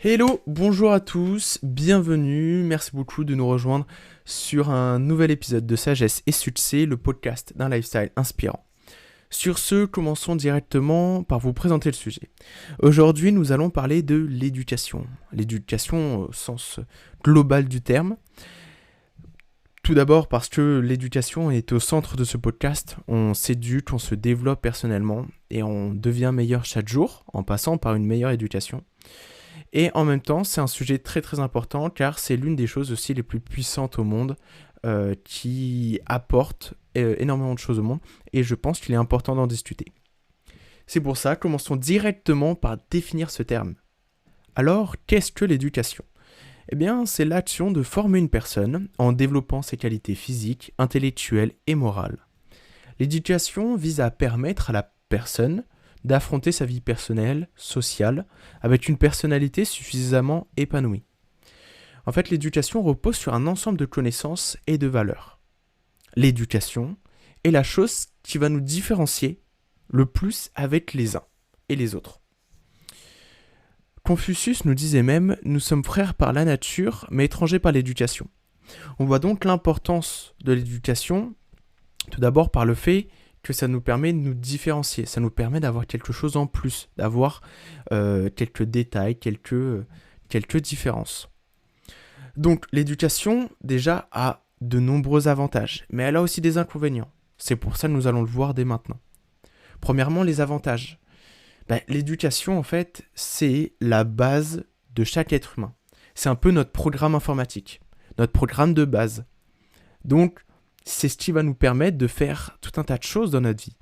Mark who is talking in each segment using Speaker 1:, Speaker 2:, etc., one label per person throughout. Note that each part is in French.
Speaker 1: Hello, bonjour à tous, bienvenue, merci beaucoup de nous rejoindre sur un nouvel épisode de Sagesse et Succès, le podcast d'un lifestyle inspirant. Sur ce, commençons directement par vous présenter le sujet. Aujourd'hui, nous allons parler de l'éducation. L'éducation au sens global du terme. Tout d'abord parce que l'éducation est au centre de ce podcast. On s'éduque, on se développe personnellement et on devient meilleur chaque jour en passant par une meilleure éducation. Et en même temps, c'est un sujet très très important car c'est l'une des choses aussi les plus puissantes au monde qui apporte énormément de choses au monde et je pense qu'il est important d'en discuter. C'est pour ça, commençons directement par définir ce terme. Alors, qu'est-ce que l'éducation ? Eh bien, c'est l'action de former une personne en développant ses qualités physiques, intellectuelles et morales. L'éducation vise à permettre à la personne d'affronter sa vie personnelle, sociale, avec une personnalité suffisamment épanouie. En fait, l'éducation repose sur un ensemble de connaissances et de valeurs. L'éducation est la chose qui va nous différencier le plus avec les uns et les autres. Confucius nous disait même « Nous sommes frères par la nature, mais étrangers par l'éducation ». On voit donc l'importance de l'éducation, tout d'abord par le fait que ça nous permet de nous différencier, ça nous permet d'avoir quelque chose en plus, d'avoir quelques détails, quelques différences. Donc l'éducation déjà a de nombreux avantages, mais elle a aussi des inconvénients. C'est pour ça que nous allons le voir dès maintenant. Premièrement, les avantages. L'éducation en fait, c'est la base de chaque être humain. C'est un peu notre programme informatique, notre programme de base. Donc c'est ce qui va nous permettre de faire tout un tas de choses dans notre vie.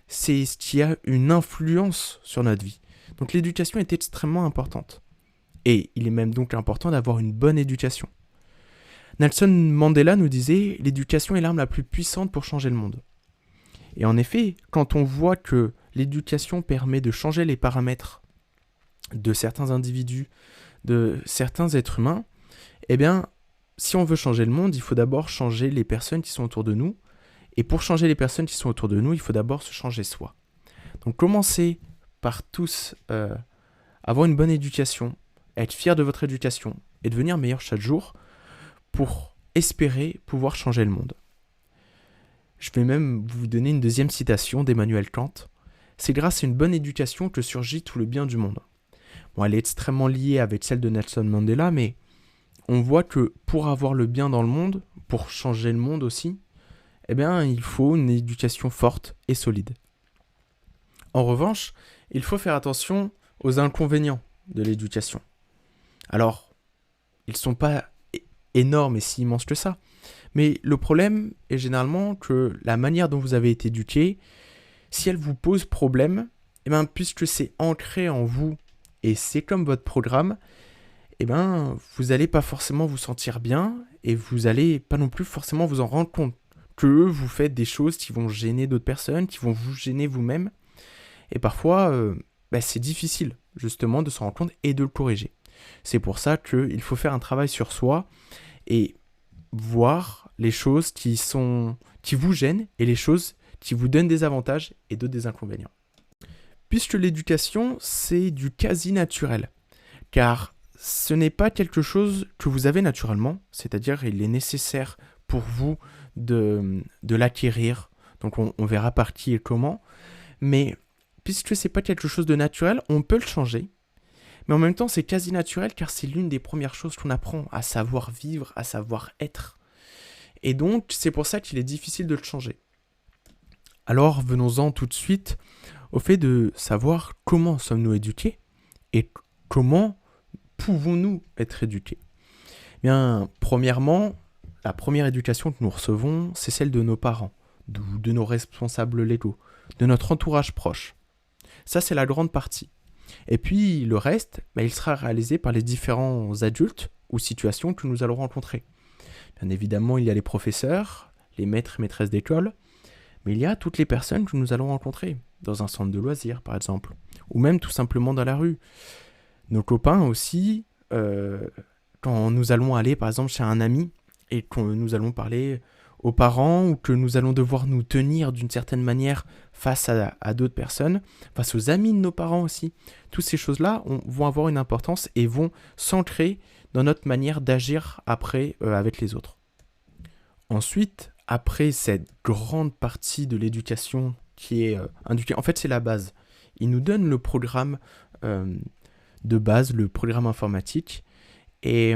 Speaker 1: C'est ce qui a une influence sur notre vie. Donc l'éducation est extrêmement importante. Et il est même donc important d'avoir une bonne éducation. Nelson Mandela nous disait « L'éducation est l'arme la plus puissante pour changer le monde ». Et en effet, quand on voit que l'éducation permet de changer les paramètres de certains individus, de certains êtres humains, eh bien, si on veut changer le monde, il faut d'abord changer les personnes qui sont autour de nous. Et pour changer les personnes qui sont autour de nous, il faut d'abord se changer soi. Donc commencez par tous avoir une bonne éducation, être fier de votre éducation et devenir meilleur chaque jour pour espérer pouvoir changer le monde. Je vais même vous donner une deuxième citation d'Emmanuel Kant. C'est grâce à une bonne éducation que surgit tout le bien du monde. Bon, elle est extrêmement liée avec celle de Nelson Mandela, mais on voit que pour avoir le bien dans le monde, pour changer le monde aussi, eh bien, il faut une éducation forte et solide. En revanche, il faut faire attention aux inconvénients de l'éducation. Alors, ils ne sont pas énormes et si immenses que ça, mais le problème est généralement que la manière dont vous avez été éduqué, si elle vous pose problème, eh bien, puisque c'est ancré en vous et c'est comme votre programme, eh ben, vous n'allez pas forcément vous sentir bien et vous n'allez pas non plus forcément vous en rendre compte que vous faites des choses qui vont gêner d'autres personnes, qui vont vous gêner vous-même. Et parfois, c'est difficile justement de s'en rendre compte et de le corriger. C'est pour ça qu'il faut faire un travail sur soi et voir les choses qui vous gênent et les choses qui vous donnent des avantages et d'autres des inconvénients. Puisque l'éducation, c'est du quasi-naturel, car ce n'est pas quelque chose que vous avez naturellement, c'est-à-dire il est nécessaire pour vous de l'acquérir, donc on verra par qui et comment, mais puisque ce n'est pas quelque chose de naturel, on peut le changer, mais en même temps c'est quasi naturel car c'est l'une des premières choses qu'on apprend à savoir vivre, à savoir être, et donc c'est pour ça qu'il est difficile de le changer. Alors venons-en tout de suite au fait de savoir comment sommes-nous éduqués et comment pouvons-nous être éduqués ? Bien, premièrement, la première éducation que nous recevons, c'est celle de nos parents, de nos responsables légaux, de notre entourage proche. Ça, c'est la grande partie. Et puis, le reste, il sera réalisé par les différents adultes ou situations que nous allons rencontrer. Bien évidemment, il y a les professeurs, les maîtres et maîtresses d'école, mais il y a toutes les personnes que nous allons rencontrer, dans un centre de loisirs, par exemple, ou même tout simplement dans la rue. Nos copains aussi, quand nous allons aller par exemple chez un ami et que nous allons parler aux parents ou que nous allons devoir nous tenir d'une certaine manière face à d'autres personnes, face aux amis de nos parents aussi. Toutes ces choses-là vont avoir une importance et vont s'ancrer dans notre manière d'agir après avec les autres. Ensuite, après cette grande partie de l'éducation qui est indiquée, en fait c'est la base. Il nous donne le programme de base, le programme informatique, et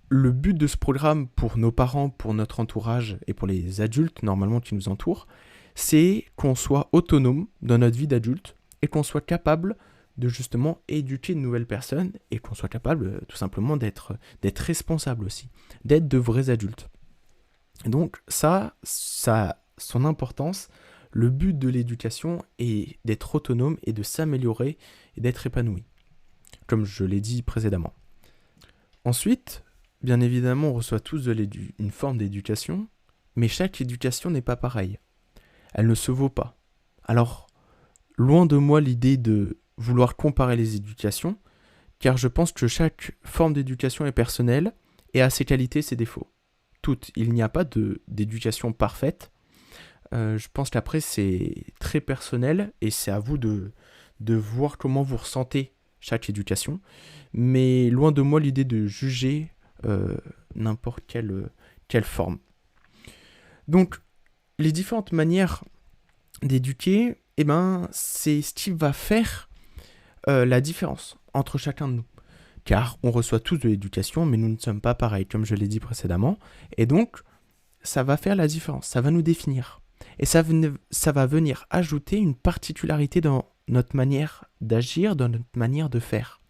Speaker 1: le but de ce programme pour nos parents, pour notre entourage et pour les adultes normalement qui nous entourent, c'est qu'on soit autonome dans notre vie d'adulte et qu'on soit capable de justement éduquer de nouvelles personnes et qu'on soit capable tout simplement d'être responsable aussi, d'être de vrais adultes. Donc ça a son importance. Le but de l'éducation est d'être autonome et de s'améliorer et d'être épanoui, comme je l'ai dit précédemment. Ensuite, bien évidemment, on reçoit tous une forme d'éducation, mais chaque éducation n'est pas pareille. Elle ne se vaut pas. Alors, loin de moi l'idée de vouloir comparer les éducations, car je pense que chaque forme d'éducation est personnelle et a ses qualités et ses défauts. Toutes. Il n'y a pas d'éducation parfaite. Je pense qu'après, c'est très personnel et c'est à vous de voir comment vous ressentez chaque éducation. Mais loin de moi l'idée de juger n'importe quelle forme. Donc, les différentes manières d'éduquer, c'est ce qui va faire la différence entre chacun de nous. Car on reçoit tous de l'éducation, mais nous ne sommes pas pareils, comme je l'ai dit précédemment. Et donc, ça va faire la différence, ça va nous définir. Et ça va venir ajouter une particularité dans notre manière d'agir, dans notre manière de faire.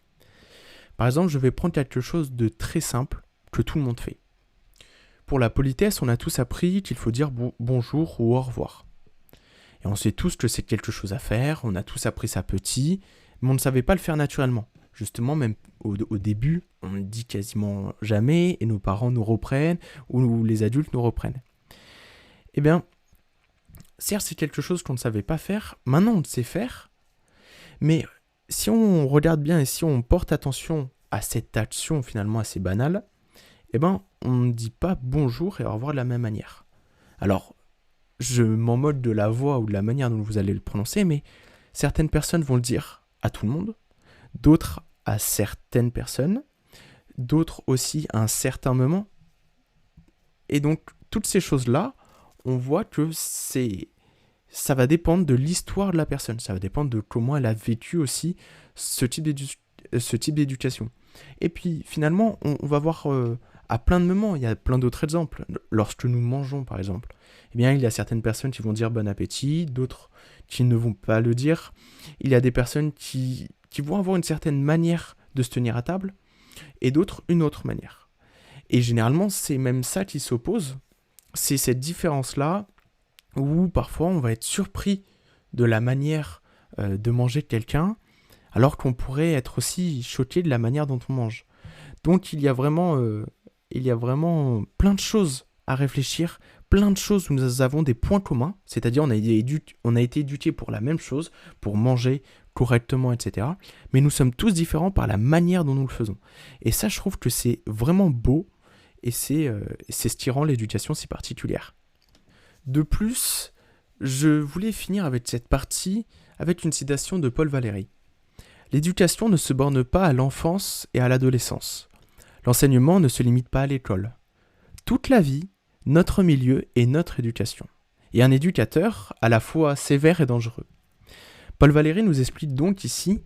Speaker 1: Par exemple, je vais prendre quelque chose de très simple que tout le monde fait. Pour la politesse, on a tous appris qu'il faut dire bonjour ou au revoir. Et on sait tous que c'est quelque chose à faire, on a tous appris ça petit, mais on ne savait pas le faire naturellement. Justement, même au début, on ne dit quasiment jamais, et nos parents nous reprennent, ou les adultes nous reprennent. Eh bien, certes, c'est quelque chose qu'on ne savait pas faire, maintenant on le sait faire, mais si on regarde bien et si on porte attention à cette action finalement assez banale, on ne dit pas bonjour et au revoir de la même manière. Alors, je m'en moque de la voix ou de la manière dont vous allez le prononcer, mais certaines personnes vont le dire à tout le monde, d'autres à certaines personnes, d'autres aussi à un certain moment. Et donc, toutes ces choses-là, on voit que ça va dépendre de l'histoire de la personne, ça va dépendre de comment elle a vécu aussi ce type d'éducation. Et puis, finalement, on va voir à plein de moments, il y a plein d'autres exemples. Lorsque nous mangeons, par exemple, il y a certaines personnes qui vont dire bon appétit, d'autres qui ne vont pas le dire. Il y a des personnes qui vont avoir une certaine manière de se tenir à table, et d'autres une autre manière. Et généralement, c'est même ça qui s'oppose. C'est cette différence-là où parfois on va être surpris de la manière de manger de quelqu'un, alors qu'on pourrait être aussi choqué de la manière dont on mange. Donc il y a vraiment plein de choses à réfléchir, plein de choses où nous avons des points communs, c'est-à-dire on a été éduqués pour la même chose, pour manger correctement, etc. Mais nous sommes tous différents par la manière dont nous le faisons. Et ça, je trouve que c'est vraiment beau, et c'est ce qui rend l'éducation si particulière. De plus, je voulais finir avec cette partie avec une citation de Paul Valéry. L'éducation ne se borne pas à l'enfance et à l'adolescence. L'enseignement ne se limite pas à l'école. Toute la vie, notre milieu est notre éducation. Et un éducateur à la fois sévère et dangereux. Paul Valéry nous explique donc ici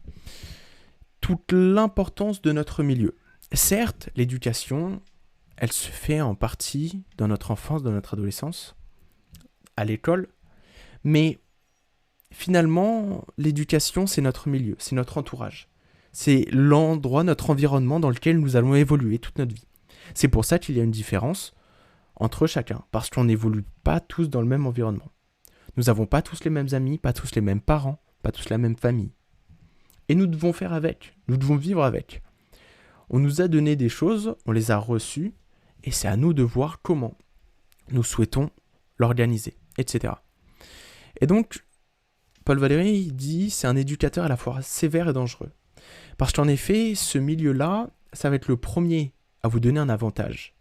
Speaker 1: toute l'importance de notre milieu. Certes, l'éducation, elle se fait en partie dans notre enfance, dans notre adolescence, à l'école, mais finalement, l'éducation, c'est notre milieu, c'est notre entourage. C'est l'endroit, notre environnement dans lequel nous allons évoluer toute notre vie. C'est pour ça qu'il y a une différence entre chacun, parce qu'on n'évolue pas tous dans le même environnement. Nous n'avons pas tous les mêmes amis, pas tous les mêmes parents, pas tous la même famille. Et nous devons faire avec, nous devons vivre avec. On nous a donné des choses, on les a reçues, et c'est à nous de voir comment nous souhaitons l'organiser, etc. Et donc, Paul Valéry dit c'est un éducateur à la fois sévère et dangereux. Parce qu'en effet, ce milieu-là, ça va être le premier à vous donner un avantage,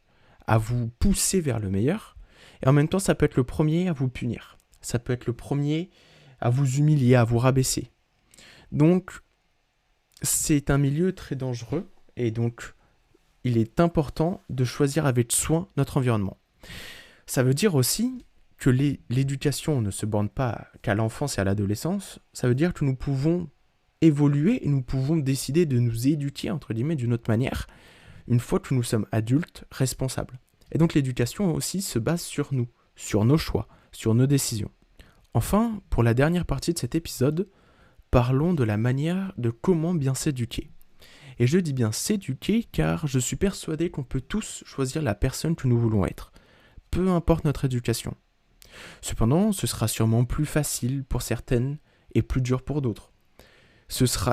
Speaker 1: à vous pousser vers le meilleur, Et en même temps, ça peut être le premier à vous punir. Ça peut être le premier à vous humilier, à vous rabaisser. Donc, c'est un milieu très dangereux. Et donc, il est important de choisir avec soin notre environnement. Ça veut dire aussi que l'éducation ne se borne pas qu'à l'enfance et à l'adolescence. Ça veut dire que nous pouvons évoluer et nous pouvons décider de nous éduquer, entre guillemets, d'une autre manière, une fois que nous sommes adultes responsables. Et donc l'éducation aussi se base sur nous, sur nos choix, sur nos décisions. Enfin, pour la dernière partie de cet épisode, parlons de la manière de comment bien s'éduquer. Et je dis bien s'éduquer car je suis persuadé qu'on peut tous choisir la personne que nous voulons être, peu importe notre éducation. Cependant, ce sera sûrement plus facile pour certaines et plus dur pour d'autres.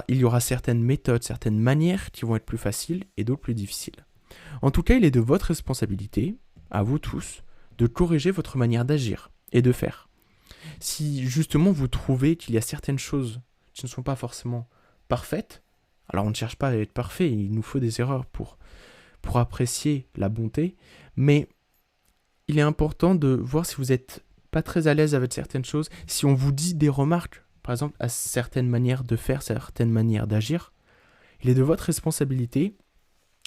Speaker 1: Il y aura certaines méthodes, certaines manières qui vont être plus faciles et d'autres plus difficiles. En tout cas, il est de votre responsabilité, à vous tous, de corriger votre manière d'agir et de faire. Si justement vous trouvez qu'il y a certaines choses qui ne sont pas forcément parfaites, alors on ne cherche pas à être parfait, il nous faut des erreurs pour apprécier la bonté, mais il est important de voir si vous n'êtes pas très à l'aise avec certaines choses, si on vous dit des remarques, par exemple, à certaines manières de faire, certaines manières d'agir, il est de votre responsabilité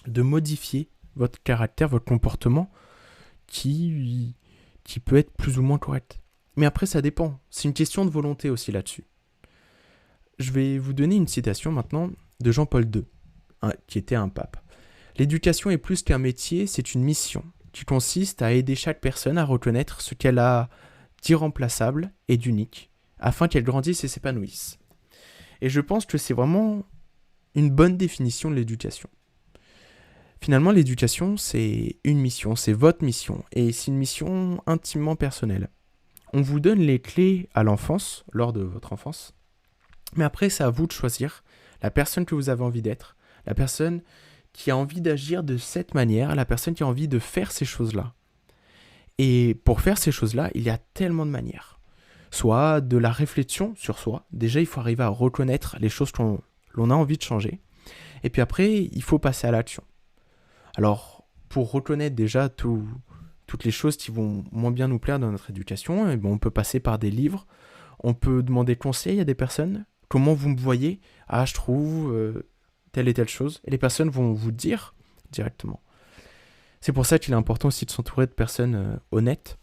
Speaker 1: de modifier votre caractère, votre comportement, qui peut être plus ou moins correct. Mais après, ça dépend. C'est une question de volonté aussi là-dessus. Je vais vous donner une citation maintenant de Jean-Paul II, qui était un pape. « L'éducation est plus qu'un métier, c'est une mission, qui consiste à aider chaque personne à reconnaître ce qu'elle a d'irremplaçable et d'unique, afin qu'elle grandisse et s'épanouisse. » Et je pense que c'est vraiment une bonne définition de l'éducation. Finalement, l'éducation, c'est une mission, c'est votre mission, et c'est une mission intimement personnelle. On vous donne les clés à l'enfance, lors de votre enfance, mais après, c'est à vous de choisir la personne que vous avez envie d'être, la personne qui a envie d'agir de cette manière, la personne qui a envie de faire ces choses-là. Et pour faire ces choses-là, il y a tellement de manières. Soit de la réflexion sur soi. Déjà, il faut arriver à reconnaître les choses qu'on a envie de changer. Et puis après, il faut passer à l'action. Alors, pour reconnaître déjà toutes les choses qui vont moins bien nous plaire dans notre éducation, et on peut passer par des livres, on peut demander conseil à des personnes. Comment vous me voyez ? Ah, je trouve telle et telle chose. Et les personnes vont vous dire directement. C'est pour ça qu'il est important aussi de s'entourer de personnes honnêtes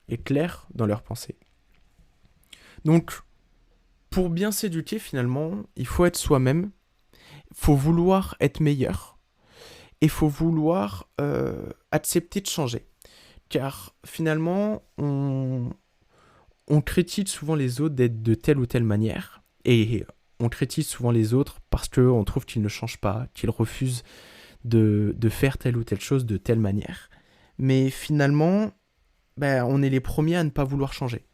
Speaker 1: et claires dans leurs pensées. Donc, pour bien s'éduquer, finalement, il faut être soi-même, il faut vouloir être meilleur, et il faut vouloir accepter de changer. Car finalement, on critique souvent les autres d'être de telle ou telle manière, et on critique souvent les autres parce qu'on trouve qu'ils ne changent pas, qu'ils refusent de faire telle ou telle chose de telle manière. Mais finalement, on est les premiers à ne pas vouloir changer.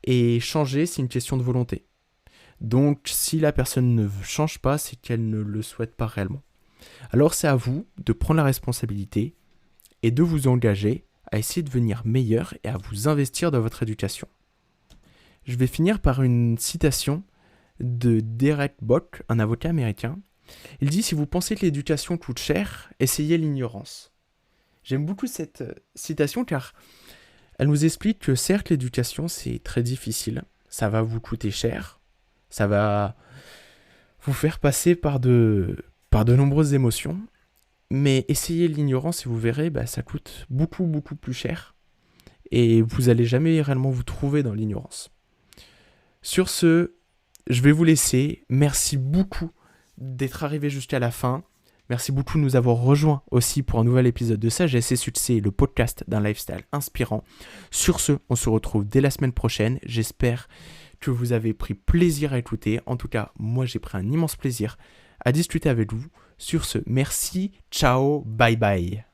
Speaker 1: Et changer, c'est une question de volonté. Donc, si la personne ne change pas, c'est qu'elle ne le souhaite pas réellement. Alors, c'est à vous de prendre la responsabilité et de vous engager à essayer de devenir meilleur et à vous investir dans votre éducation. Je vais finir par une citation de Derek Bock, un avocat américain. Il dit « Si vous pensez que l'éducation coûte cher, essayez l'ignorance ». J'aime beaucoup cette citation car elle nous explique que certes l'éducation c'est très difficile, ça va vous coûter cher, ça va vous faire passer par de nombreuses émotions, mais essayez l'ignorance et vous verrez, ça coûte beaucoup beaucoup plus cher et vous n'allez jamais réellement vous trouver dans l'ignorance. Sur ce, je vais vous laisser. Merci beaucoup d'être arrivé jusqu'à la fin. Merci beaucoup de nous avoir rejoints aussi pour un nouvel épisode de Sagesse et Succès, le podcast d'un lifestyle inspirant. Sur ce, on se retrouve dès la semaine prochaine. J'espère que vous avez pris plaisir à écouter. En tout cas, moi j'ai pris un immense plaisir à discuter avec vous. Sur ce, merci, ciao, bye bye.